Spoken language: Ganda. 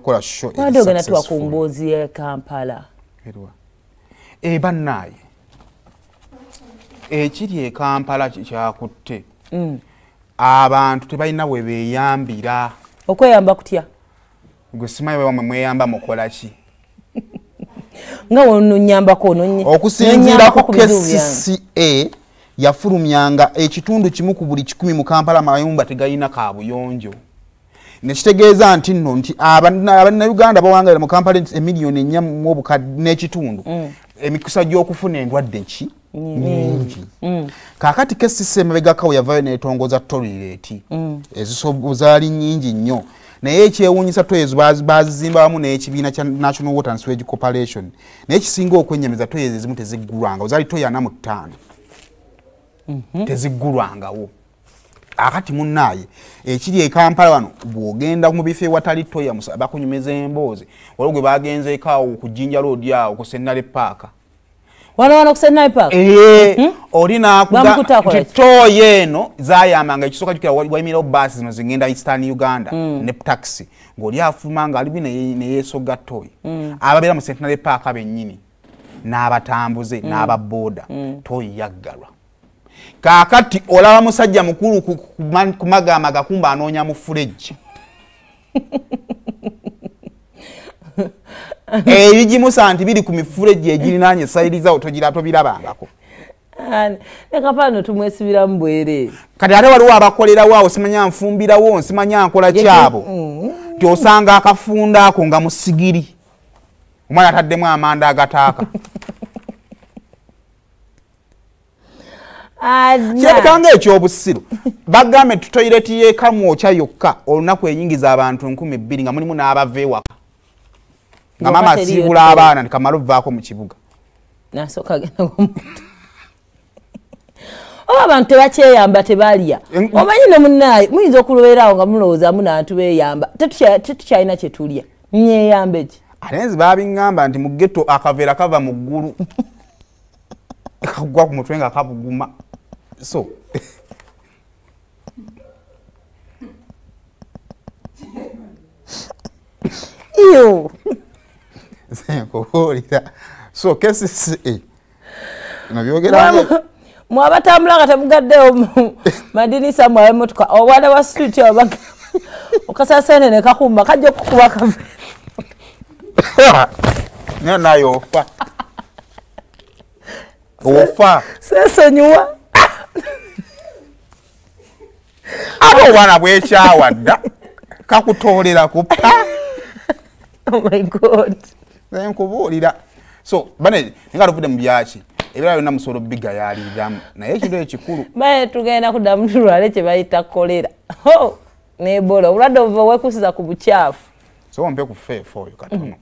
kukola show Wadoga na tuwa kumbozi ya Kampala. Bannaye. Ekiri Kampala kyakutte. Abantu tebalina we beyambira. Okweyamba kutya? Gwe simaye bamwe mweyamba mukola ki? Nga wono nyamba ko nonye. Okusinziira ku KCCA yafulumyanga ekitundu kimu ku buli 10 mu Kampala mayumba tegalina kabuyonjo. Nekitegeeza nti nno nti Uganda bawangaira mu Kampala emiliyoni 4 mu obukadde n'ekitundu. Emikusa gy'okufuna endwadde nki nyingi. Kakati KCCA emabegakawo yavayo n'etongoza toilet. Ezisobozaali nyingi nnyo. Naye ekyewuunyisa toyezo bazizimbamu n'ekibiina kya National Water and Sewage Corporation. Naye ekisinga okwenyamiza toyezo ezimu teziggulwanga. Ozaali toya 45. Teziggulwangawo. Akati munnaye ekiri Kampala wano bw'ogenda mu bifo ewatali toya bakunyumiza emboozi. Waliwo gwe bagenze ekaawo ku Jinja Road awo ku Senale Park. Wano ku Senale Park? Olina kuga toya eno zaayamanga ekisooka kikira wayimirawo baasi zino zigenda Eastern Uganda ne taxi. Ng'oli afuluma nga alibi ne yeesoga toya. Ababeera mu Senale Park bennyini n'abatambuze n'ababooda toya yaggalwa. Kakati olaba musajja mukulu kumagama gakumba anoonya mu fridge. Ebigimusa nti biri ku mifulejje egirinaanye sayiriza otogirabangako. Leka pano tumwesibiramu bwereere. Kati ate waliwo abakolera waawo simanya nfumbirawo nsimanya nkola kyabo. Nti osanga akafunda ako nga musigiri. Omwana ataddemu amanda agataaka. Kyekanga ekyobusiru. Bagambe tutoyireti y'ekamu okya yokka olunaku eyingiza abantu 2,000 nga mulimu n'abava ewaka. Nga mama asiibula abaana nikamala ovaako mu kibuga. Nasooka genda omuntu. Oba abantu tebakyeyamba tebalya. Omanyi ne munnaye muyinza okuloweerawo nga mulowooza munantu beeyamba. Tetukyalina kye tulya. Nyeyambe ki? Ate nze baabingamba nti mu ghetto akaveera kava mu ggulu. Kagwa ku mutwe nga kabuguma. So iyo senkoholira so KCCA nabyogera mwabatambula nga temugaddeyo madinisa mwawe motoka obwana wa street obaga okasasene ne kakumba kajja kukuba kafe nayo ofa ofa sesonyuwa abo bwana bwekyawadda kakutolera kupa. Oh my God. Nkubuulira. So bane nga tuvudde mu byaki ebirala byonna musolo biga yaliramu naye ekintu ekikulu baye tugenda kuddamu tulwale kye bayita kolera ne Ebola obulwadde obuva wekusiza ku bukyafu so mpe ku feefo oyo katono.